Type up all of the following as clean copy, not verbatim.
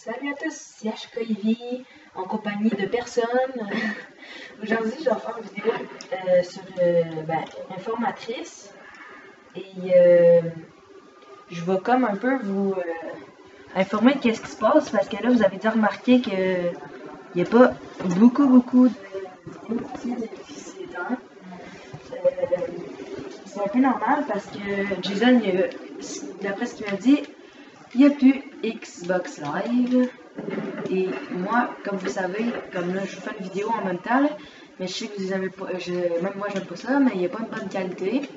Salut à tous, c'est HK Ivy, en compagnie de personne. Aujourd'hui, je vais faire une vidéo sur informatrice et je vais comme un peu vous informer de qu'est-ce qui se passe parce que là, vous avez déjà remarqué qu'il n'y a pas beaucoup de vidéos qui ces temps. C'est un peu normal parce que Jason, d'après ce qu'il m'a dit, il n'y a plus Xbox Live. Et moi, comme vous savez, comme là, je fais une vidéo en même temps, là, mais je sais que vous aimez pas, même moi, j'aime pas ça, mais il n'y a pas une bonne qualité.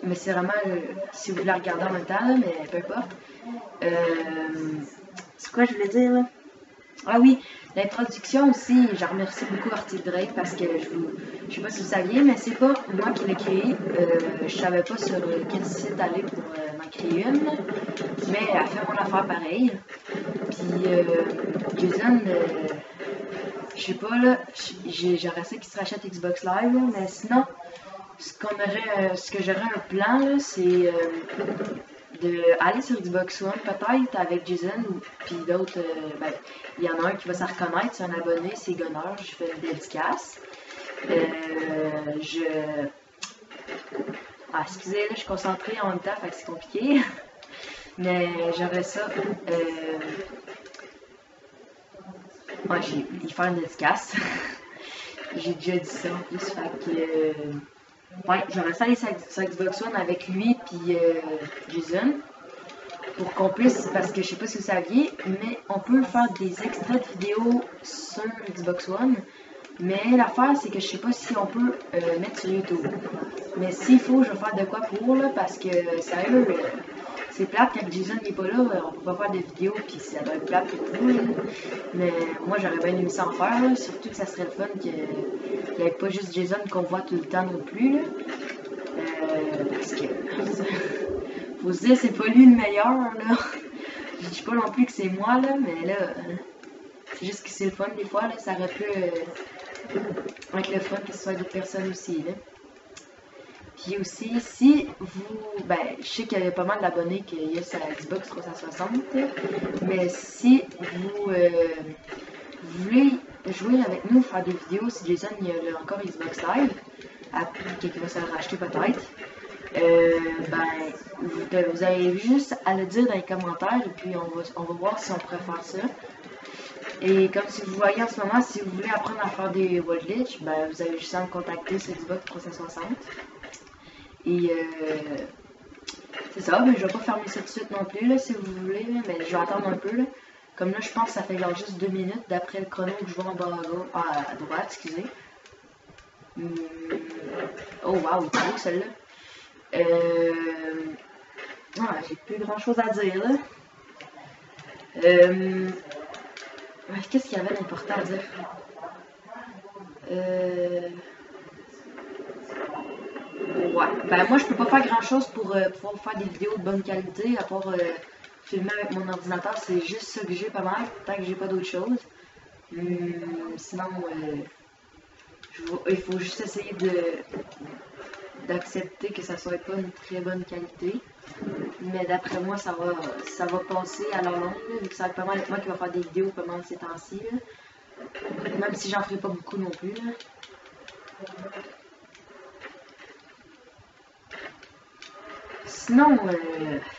Mais c'est vraiment, si vous voulez la regarder en même temps, là, mais peu importe. C'est quoi je voulais dire, là? Ah oui, l'introduction aussi, je remercie beaucoup Artie Drake parce que je sais pas si vous saviez, mais c'est pas moi qui l'ai créé. Je savais pas sur quel site aller pour m'en créer une, mais elle a fait mon affaire pareil. Puis Jason, je sais pas là, j'aurais ça qui se rachète Xbox Live, là, mais sinon, ce que j'aurais un plan là, c'est d'aller sur Xbox One peut-être avec Jason puis d'autres. Il y en a un qui va s'en reconnaître, c'est un abonné, c'est Gunner, je fais une dédicace. Excusez, là, je suis concentrée en même temps, fait que c'est compliqué. Mais j'aurais ça. Ouais, il fait une dédicace. J'ai déjà dit ça en plus, fait que. Ouais, j'aurais ça aller sur Xbox One avec lui puis Jason. Pour qu'on puisse, parce que je sais pas si vous saviez, mais on peut faire des extraits de vidéos sur Xbox One. Mais l'affaire, c'est que je sais pas si on peut mettre sur YouTube. Mais s'il faut, je vais faire de quoi pour, là, parce que, sérieux, c'est plate quand Jason n'est pas là, on peut pas faire de vidéos, puis ça doit être plate pour vous, là. Mais moi, j'aurais bien aimé ça en faire, là, surtout que ça serait le fun qu'il n'y ait pas juste Jason qu'on voit tout le temps non plus, là. Parce que, faut se dire, c'est pas lui le meilleur, là. Je dis pas non plus que c'est moi, là, mais là, c'est juste que c'est le fun des fois, là, ça aurait pu être le fun que ce soit d'autres personnes aussi, là. Puis aussi, si vous, je sais qu'il y a pas mal d'abonnés qu'il y a sur la Xbox 360, mais si vous, voulez jouer avec nous, faire des vidéos, si Jason il a encore Xbox Live, qu'il va se le racheter peut-être, vous avez juste à le dire dans les commentaires et puis on va voir si on pourrait faire ça. Et comme si vous voyez en ce moment, si vous voulez apprendre à faire des wall glitch, vous avez juste à me contacter sur Xbox 360. Et c'est ça, mais je vais pas fermer ça tout de suite non plus là, si vous voulez, là, mais je vais attendre un peu là. Comme là, je pense que ça fait genre juste 2 minutes d'après le chrono que je vois en bas à droite, excusez. Oh wow, c'est beau celle-là. J'ai plus grand chose à dire là. Qu'est-ce qu'il y avait d'important à dire? Ouais, moi je peux pas faire grand chose pour pouvoir faire des vidéos de bonne qualité, à part filmer avec mon ordinateur, c'est juste ça que j'ai pas mal, tant que j'ai pas d'autre chose. Sinon, il faut juste essayer d'accepter que ça soit pas une très bonne qualité. Mais d'après moi, ça va passer à la longue, vu que ça va pas mal être moi qui va faire des vidéos pas mal ces temps-ci. Même si j'en ferai pas beaucoup non plus. Là. Sinon,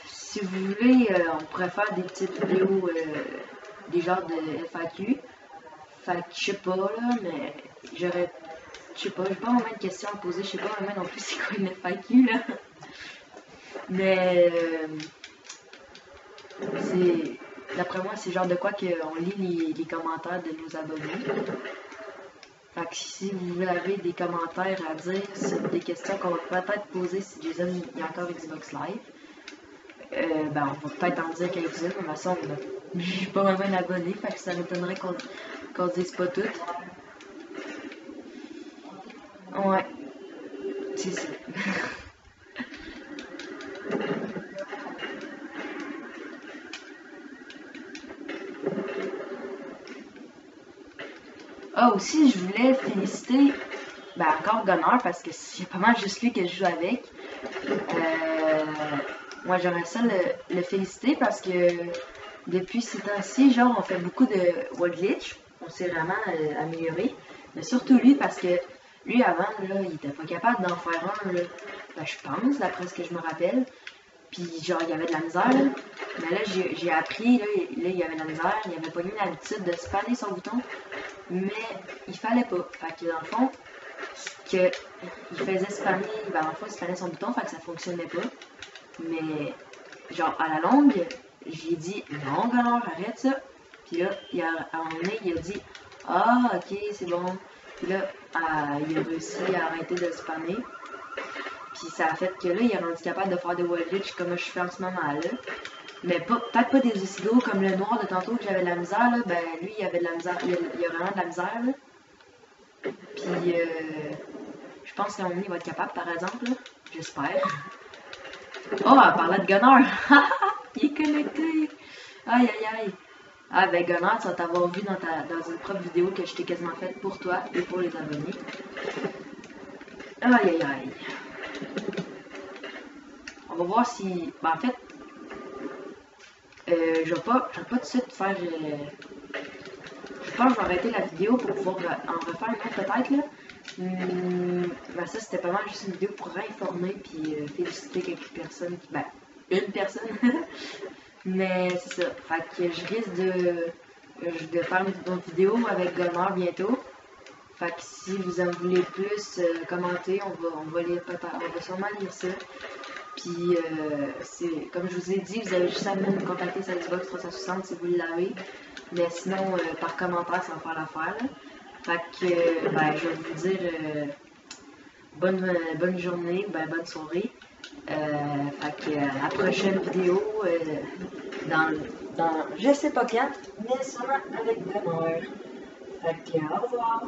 si vous voulez, on pourrait faire des petites vidéos, des genres de FAQ. Fait que je sais pas là, mais je sais pas, j'ai pas vraiment de questions à poser, je sais pas vraiment non plus c'est quoi une FAQ là. Mais d'après moi, c'est genre de quoi qu'on lit les commentaires de nos abonnés. Fait que si vous avez des commentaires à dire sur des questions qu'on va peut-être poser si Jason il y a encore Xbox Live, on va peut-être en dire quelques-unes, mais de toute façon, je suis pas vraiment un abonné, fait que ça m'étonnerait qu'on dise pas toutes. Ouais, c'est ça. Ah, aussi, je voulais féliciter, encore Gunner, parce que c'est pas mal juste lui que je joue avec. Moi, j'aimerais ça le féliciter parce que depuis ces temps-ci, genre, on fait beaucoup de wall glitch. On s'est vraiment amélioré. Mais surtout lui, parce que lui, avant, là, il était pas capable d'en faire un, là. Ben, je pense, d'après ce que je me rappelle. Puis, genre, il y avait de la misère, là. Mais là, j'ai appris, là, il y avait de la misère. Il avait pas eu l'habitude de spanner son bouton. Mais il fallait pas. Fait que, dans le fond, il faisait spammer, ben, dans le fond, il spannait son bouton, fait que ça fonctionnait pas. Mais, genre, à la longue, j'ai dit, non, Gunnar, arrête ça. Puis là, à un moment donné, il a dit, ah, ok, c'est bon. Puis là, il a réussi à arrêter de spammer. Puis ça a fait que là, il est rendu capable de faire des wall glitch comme je fais en ce moment là. Mais peut-être pas des aussi gros comme le noir de tantôt que j'avais de la misère là. Ben lui, il avait de la misère. Il a vraiment de la misère là. Puis je pense qu'à un moment donné, il va être capable par exemple là. J'espère. Oh, elle parlait de Gunnar. Il est connecté. Aïe aïe aïe. Ah ben Gunnar, tu vas t'avoir vu dans une propre vidéo que je t'ai quasiment faite pour toi et pour les abonnés. Aïe aïe aïe. On va voir si... Ben, en fait, je vais pas tout de suite faire... je pense que je vais arrêter la vidéo pour pouvoir en refaire une autre peut-être là. Ben ça c'était pas mal juste une vidéo pour informer puis féliciter quelques personnes. Ben, une personne. Mais c'est ça. Fait que je risque de faire une autre vidéo avec Gunnar bientôt. Fait que si vous en voulez plus, commentez, on va lire peut-être, on va sûrement lire ça. Puis, c'est comme je vous ai dit, vous avez juste à me contacter sur Xbox 360 si vous l'avez. Mais sinon, par commentaire, ça va faire l'affaire. Fait que, ben, je vais vous dire bonne journée, ben, bonne soirée. Fait que, à la prochaine vidéo, dans je sais pas quand, mais sûrement avec Gunnar. Fait que, au revoir.